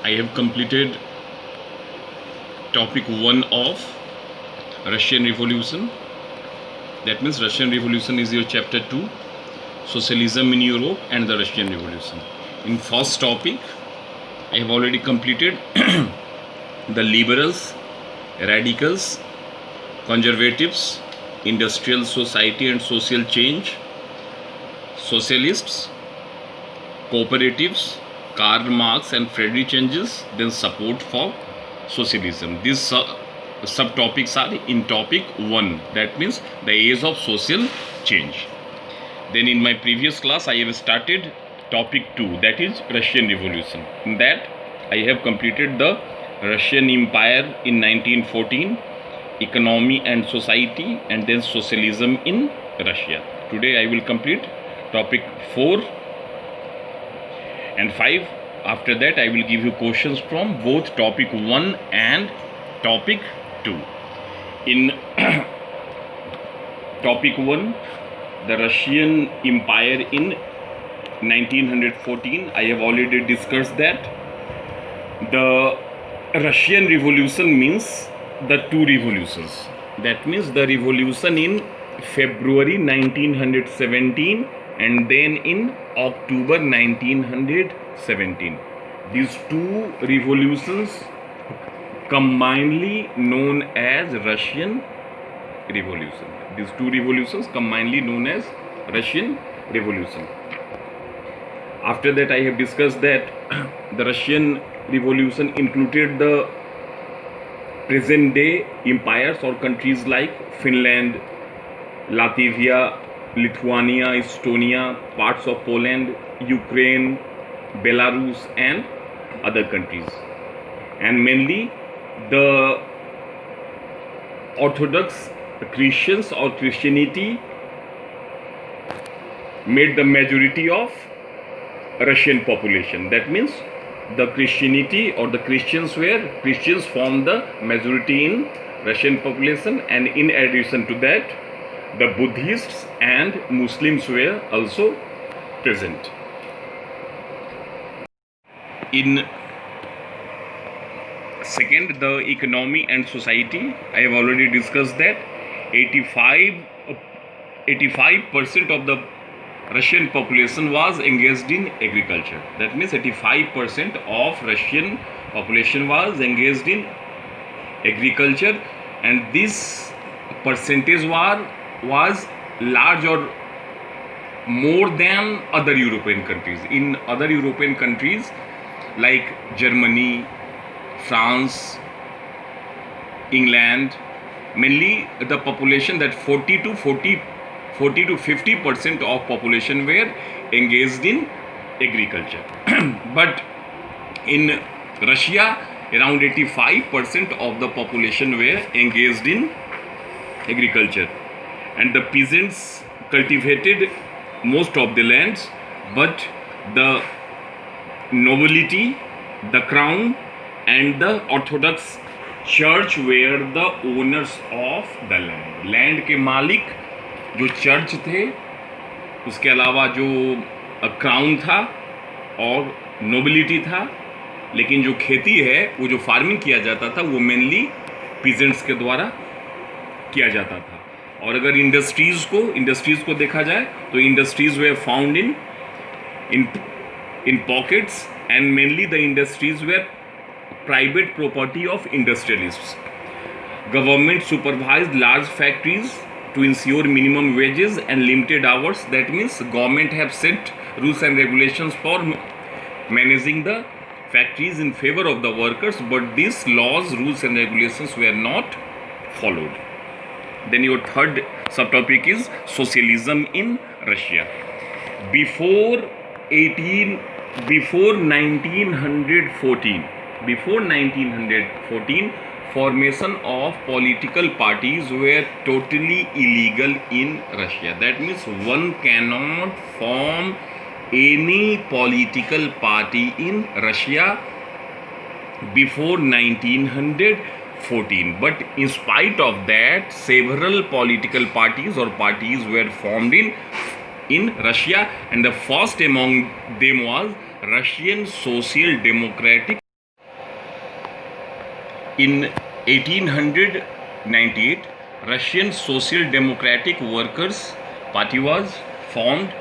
I have completed topic 1 of Russian Revolution. That means Russian Revolution is your chapter 2, Socialism in Europe and the Russian Revolution. In first topic, I have already completed the liberals, radicals, conservatives, industrial society and social change, socialists, cooperatives, Karl Marx and Friedrich Engels, then support for socialism. These subtopics are in topic 1, that means the age of social change. Then in my previous class I have started topic 2, that is Russian Revolution. In that I have completed the Russian Empire in 1914, economy and society, and then socialism in Russia. Today I will complete topic 4 and 5. After that I will give you questions from both topic 1 and topic 2. In topic 1, the Russian Empire in 1914, I have already discussed that. The Russian Revolution means the two revolutions. That means the revolution in February 1917 and then in October 1917. These two revolutions combinedly known as Russian Revolution. These two revolutions combinedly known as Russian Revolution. After that I have discussed that the Russian Revolution included the present day empires or countries like Finland, Latvia, Lithuania, Estonia, parts of Poland, Ukraine, Belarus and other countries. And mainly the Orthodox Christians or Christianity made the majority of Russian population. That means the Christianity or the Christians formed the majority in Russian population, and in addition to that the Buddhists and Muslims were also present. In second, the economy and society, I have already discussed that 85% of the Russian population was engaged in agriculture. That means 85% of Russian population was engaged in agriculture, and this percentage was large or more than other European countries. In other European countries like Germany, France, England, mainly the population, that 40 to 50% of population were engaged in agriculture. But in Russia, around 85% of the population were engaged in agriculture, and the peasants cultivated most of the lands, but the nobility, the crown and the Orthodox Church were the owners of the land. Land के मालिक जो church थे, उसके अलावा जो crown था और nobility था, लेकिन जो खेती है, वो जो फार्मिंग किया जाता था, वो मेनली पीजेंट्स के द्वारा किया जाता था. और अगर इंडस्ट्रीज़ को देखा जाए तो industries way found in pockets, and mainly the industries were private property of industrialists. Government supervised large factories to ensure minimum wages and limited hours. That means government have set rules and regulations for managing the factories in favor of the workers, but these laws, rules and regulations were not followed. Then your third subtopic is socialism in Russia. Before 1914, formation of political parties were totally illegal in Russia. That means one cannot form any political party in Russia before 1914. But in spite of that, several political parties were formed in Russia, and the first among them was Russian Social Democratic In 1898, Russian Social Democratic Workers Party was formed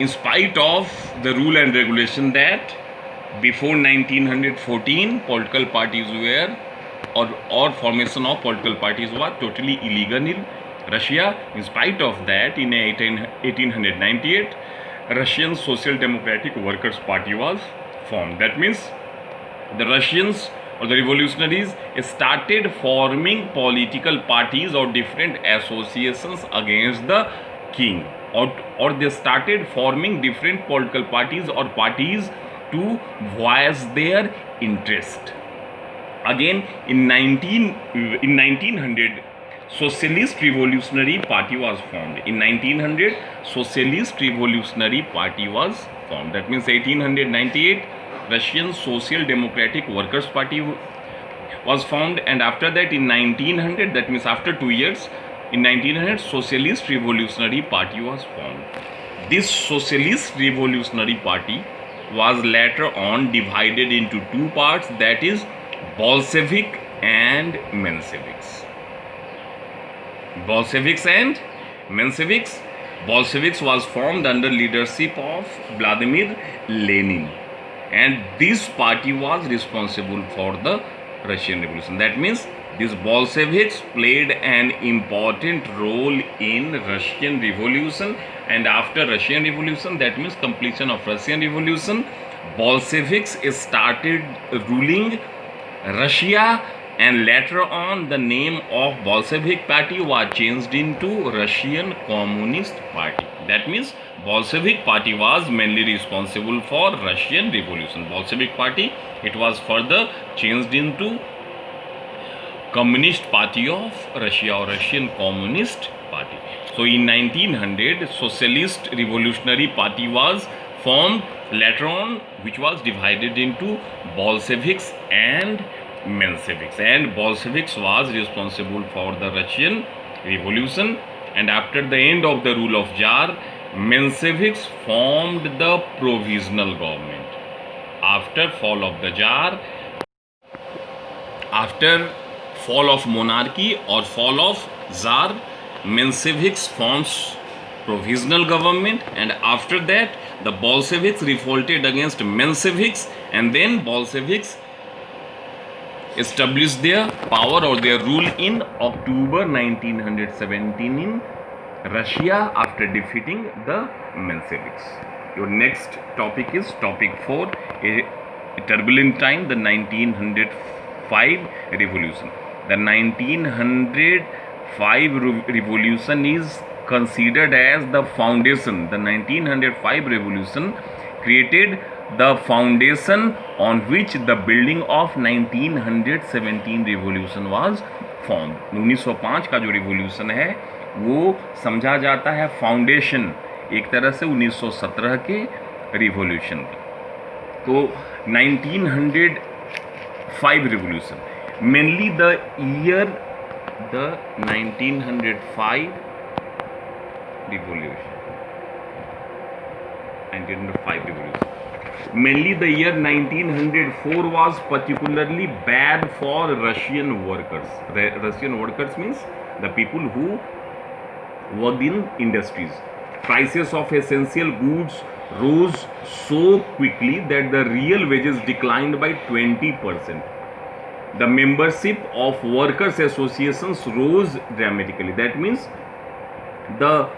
in spite of the rule and regulation that before 1914 political parties were or formation of political parties was totally illegal in Russia. In spite of that, in 1898, Russian Social Democratic Workers Party was formed. That means the Russians or the revolutionaries started forming political parties or different associations against the king, or they started forming different political parties or parties to voice their interest. Again, in 1900, Socialist Revolutionary Party was formed. In 1900, Socialist Revolutionary Party was formed. That means 1898, Russian Social Democratic Workers Party was formed, and after that in 1900, that means after 2 years, in 1900, Socialist Revolutionary Party was formed. This Socialist Revolutionary Party was later on divided into two parts, that is Bolshevik and Mensheviks. Bolsheviks and Mensheviks. Bolsheviks was formed under leadership of Vladimir Lenin, and this party was responsible for the Russian Revolution. That means these Bolsheviks played an important role in Russian Revolution, and after Russian Revolution, that means completion of Russian Revolution, Bolsheviks started ruling Russia, and later on the name of Bolshevik party was changed into Russian Communist Party. That means Bolshevik party was mainly responsible for Russian Revolution. Bolshevik party, it was further changed into Communist Party of Russia or Russian Communist Party. So in 1900, Socialist Revolutionary Party was formed later on, which was divided into Bolsheviks and Mensheviks, and Bolsheviks was responsible for the Russian Revolution, and after the end of the rule of Tsar, Mensheviks formed the provisional government. After fall of the Tsar, after fall of monarchy or fall of Tsar, Mensheviks forms provisional government, and after that the Bolsheviks revolted against Mensheviks, and then Bolsheviks established their power or their rule in October 1917 in Russia after defeating the Mensheviks. Your next topic is topic 4, a turbulent time, the 1905 revolution. The 1905 revolution is considered as the foundation. The 1905 revolution created the foundation on which the building of 1917 revolution was formed. 1905 का जो revolution है वो समझा जाता है foundation एक तरह से 1917 के रिवोल्यूशन की. तो 1905 revolution, mainly the year, the 1905 revolution, 1905 revolution. Mainly the year 1904 was particularly bad for Russian workers. Russian workers means the people who worked in industries. Prices of essential goods rose so quickly that the real wages declined by 20%. The membership of workers associations rose dramatically. That means the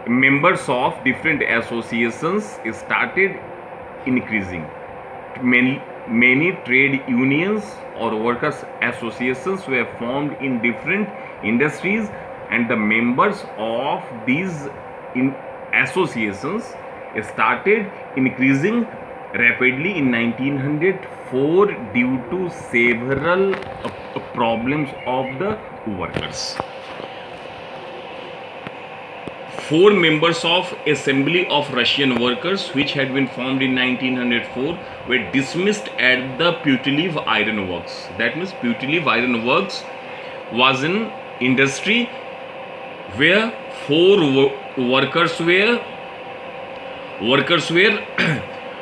members of different associations started increasing. Many trade unions or workers associations were formed in different industries, and the members of these associations started increasing rapidly in 1904 due to several problems of the workers. 4 members of Assembly of Russian Workers, which had been formed in 1904, were dismissed at the Putilov Iron Works. That means Putilov Iron Works was an industry where 4 workers were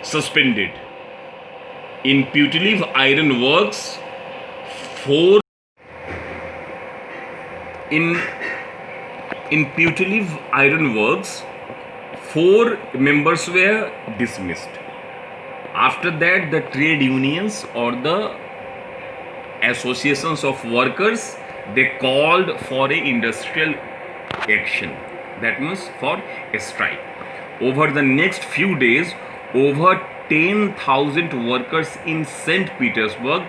suspended In Putyliv Iron Works, four in Putyliv Iron Works, 4 members were dismissed. After that, the trade unions or the associations of workers, they called for a industrial action. That means for a strike. Over the next few days, over 10,000 workers in St. Petersburg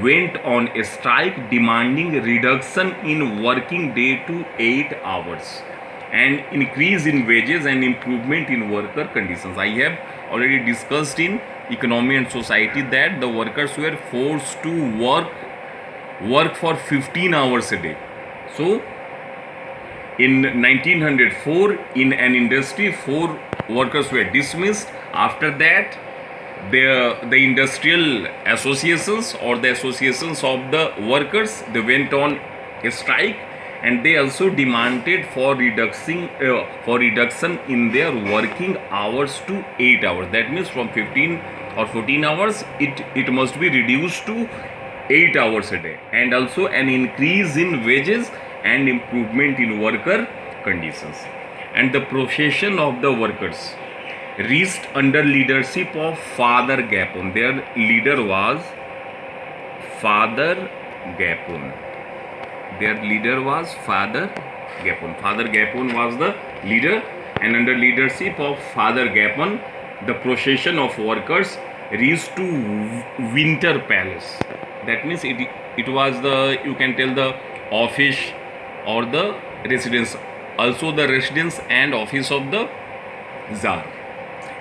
went on a strike demanding reduction in working day to 8 hours and increase in wages and improvement in worker conditions. I have already discussed in Economy and Society that the workers were forced to work for 15 hours a day. So in 1904, in an industry, 4 workers were dismissed. After that, the industrial associations or the associations of the workers, they went on a strike, and they also demanded for reduction in their working hours to 8 hours. That means from 15 or 14 hours, it must be reduced to 8 hours a day, and also an increase in wages and improvement in worker conditions. And the procession of the workers reached under leadership of Father Gapon. Their leader was Father Gapon. Their leader was Father Gapon. Father Gapon was the leader, and under leadership of Father Gapon, the procession of workers reached to Winter Palace. That means it was the, you can tell, the office or the residence, also the residence and office of the Tsar.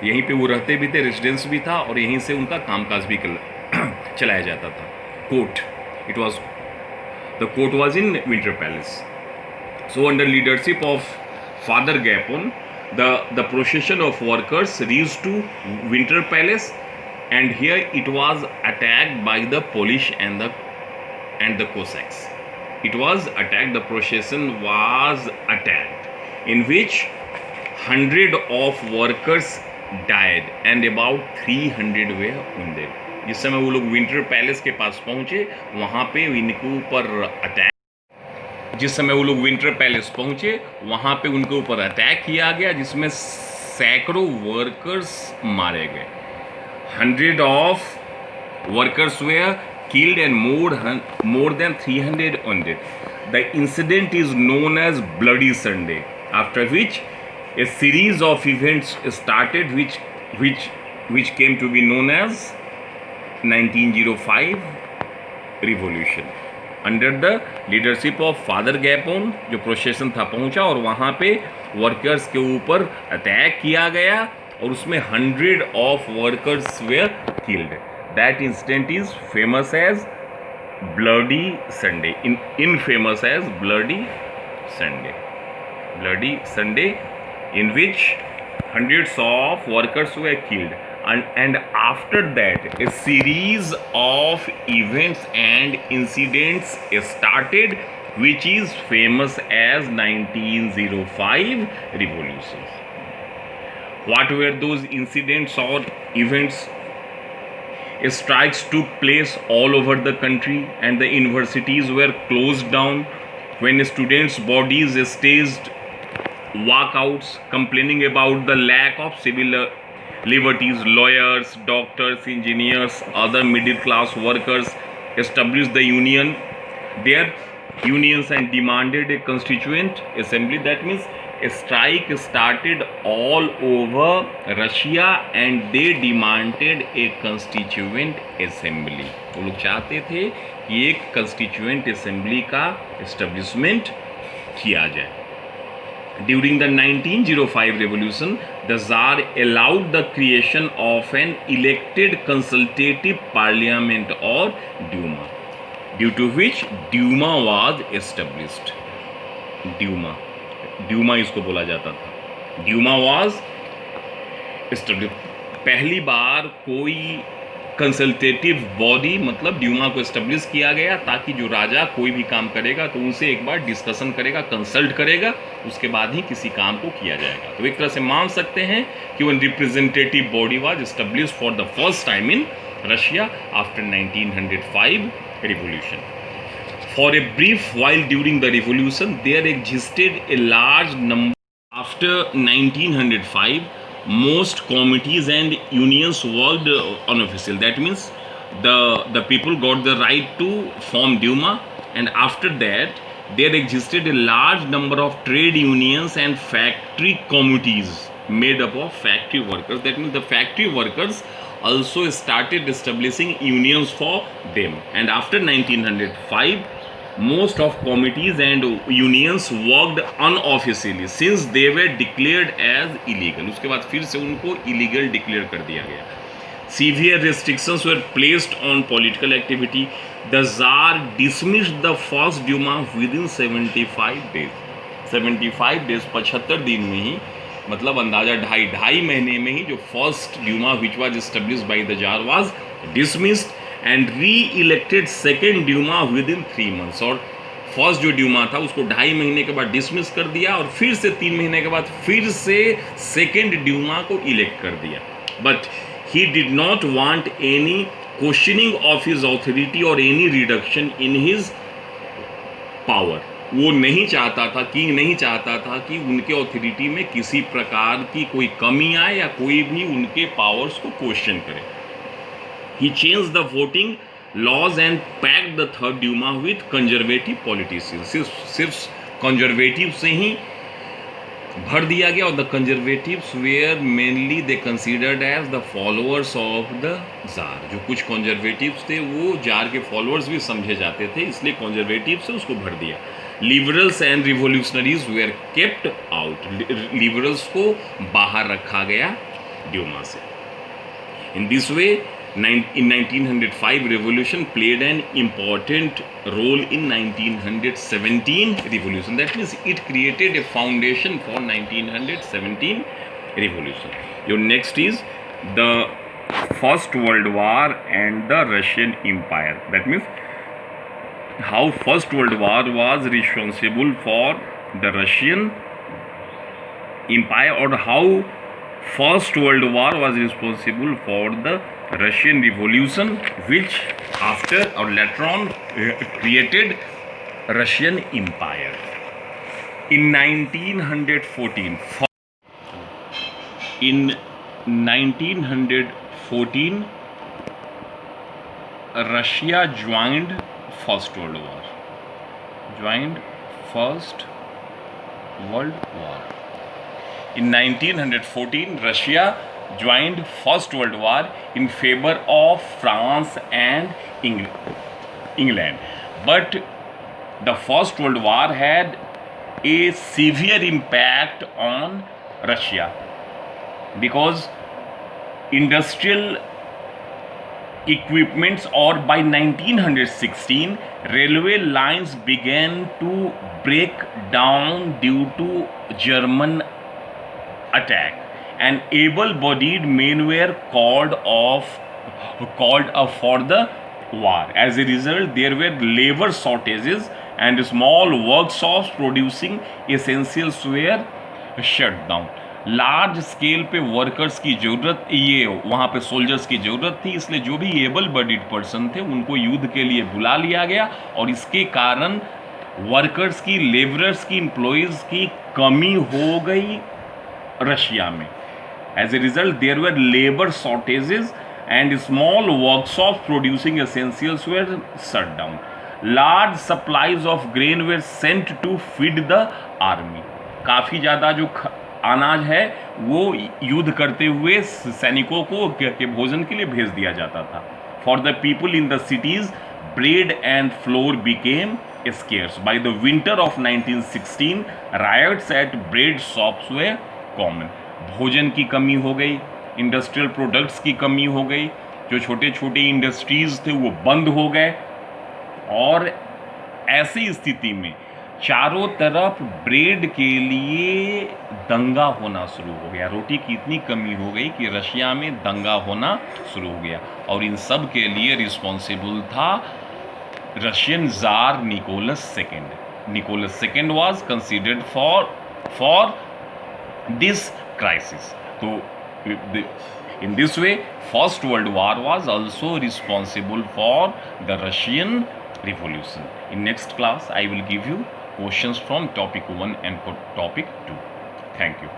यहीं पे वो रहते भी थे, residence भी था, और यहीं से उनका कामकाज भी चलाया जाता था. Court, it was, the court was in Winter Palace. So under leadership of Father Gapon, the procession of workers reached to Winter Palace, and here it was attacked by the Polish and the Cossacks. It was attacked, the procession was attacked, in which 100 of workers died and about 300 were wounded. जिस समय वो लोग winter palace के पास पहुंचे, वहां पे इनके ऊपर अटैक, जिस समय वो लोग विंटर पैलेस पहुंचे, वहां पे उनके ऊपर अटैक किया गया, जिसमें सैकड़ों वर्कर्स मारे गए. 100 of workers were killed and more than 300 wounded. The incident is known as Bloody Sunday, after which a series of events started, which came to be known as 1905 revolution. Under the leadership of Father Gapon, जो procession था पहुंचा और वहाँ पे workers के ऊपर attack किया गया, और उसमें 100 of workers were killed. That incident is famous as Bloody Sunday. Infamous as Bloody Sunday. Bloody Sunday, in which hundreds of workers were killed. And after that, a series of events and incidents started, which is famous as 1905 revolutions. What were those incidents or events? Strikes took place all over the country, and the universities were closed down, when students' bodies staged walkouts complaining about the lack of civil liberties. Lawyers, doctors, engineers, other middle class workers established their unions and demanded a constituent assembly. That means a strike started all over Russia, and they demanded a constituent assembly. वो लोग चाहते थे कि एक constituent assembly का establishment किया जाए. During the 1905 revolution, the Tsar allowed the creation of an elected consultative parliament or Duma, due to which Duma was established. Duma इसको बोला जाता था. Duma was established. पहली बार कोई कंसल्टेटिव बॉडी, मतलब ड्यूमा को एस्टेब्लिश किया गया, ताकि जो राजा कोई भी काम करेगा तो उनसे एक बार डिस्कशन करेगा, कंसल्ट करेगा, उसके बाद ही किसी काम को किया जाएगा. तो एक तरह से मान सकते हैं कि one representative body was establish for the first time in Russia after 1905 revolution. For a brief while during the revolution, there existed a large number. After 1905, most committees and unions worked unofficial. That means the people got the right to form Duma, and after that, there existed a large number of trade unions and factory committees made up of factory workers. That means the factory workers also started establishing unions for them. And after 1905, most of committees and unions worked unofficially since they were declared as illegal. उसके बाद फिर से उनको illegal declare कर दिया गया. Severe restrictions were placed on political activity. The Tsar dismissed the first Duma within 75 days. 75 days 75 दिन में ही, मतलब अंदाजा ढाई महीने में ही जो first Duma which was established by the tsar was dismissed and re-elected second Duma within 3 months. और फर्स्ट जो ड्यूमा था उसको 2.5 महीने के बाद डिसमिस कर दिया और फिर से 3 महीने के बाद फिर से सेकेंड ड्यूमा को इलेक्ट कर दिया. But he did not want any questioning of his authority और any reduction in his power. वो नहीं चाहता था, किंग नहीं चाहता था कि उनके ऑथोरिटी में किसी प्रकार की कोई कमी आए या कोई भी उनके पावर्स को क्वेश्चन करे. He changed the voting laws and packed the third Duma with conservative politicians. सिर्फ conservative से ही भर दिया गया. और the conservatives were mainly they considered as the followers of the Tsar. जो कुछ conservatives थे वो जार के followers भी समझे जाते थे, इसलिए conservatives से उसको भर दिया. Liberals and revolutionaries were kept out. Liberals को बाहर रखा गया ड्यूमा से. In this way, in 1905 revolution played an important role in 1917 revolution. That means it created a foundation for 1917 revolution. Your next is the First World War and the Russian Empire. That means how First World War was responsible for the Russian Empire, or how First World War was responsible for the Russian Revolution, which after or later on created Russian Empire. In 1914, Russia joined First World War. In 1914, Russia joined First World War in favor of France and England. But the First World War had a severe impact on Russia because industrial equipments, or by 1916 railway lines began to break down due to German attack, and able-bodied men were called up for the war. As a result, there were labor shortages and small workshops producing essentials were shut down. Large scale पे workers की ज़रूरत, ये वहाँ पे soldiers की ज़रूरत थी, इसलिए जो भी एबल बॉडीड पर्सन थे उनको युद्ध के लिए बुला लिया गया और इसके कारण वर्कर्स की, लेबरर्स की, एम्प्लॉयज़ की कमी हो गई रशिया में. As a result there were labour shortages and small workshops producing essentials were shut down. Large supplies of grain were sent to feed the army. काफ़ी ज़्यादा जो अनाज है वो युद्ध करते हुए सैनिकों को के भोजन के लिए भेज दिया जाता था. For the people in the cities bread and flour became scarce. By the winter of 1916 riots at bread shops were common. भोजन की कमी हो गई, इंडस्ट्रियल प्रोडक्ट्स की कमी हो गई, जो छोटे छोटे इंडस्ट्रीज थे वो बंद हो गए और ऐसी स्थिति में चारों तरफ ब्रेड के लिए दंगा होना शुरू हो गया. रोटी की इतनी कमी हो गई कि रशिया में दंगा होना शुरू हो गया और इन सब के लिए रिस्पॉन्सिबल था Russian tsar Nicholas second. Nicholas second was considered for this crisis. तो In this way, First World War was also responsible for the Russian Revolution. In next class, I will give you questions from topic 1 and topic 2. Thank you.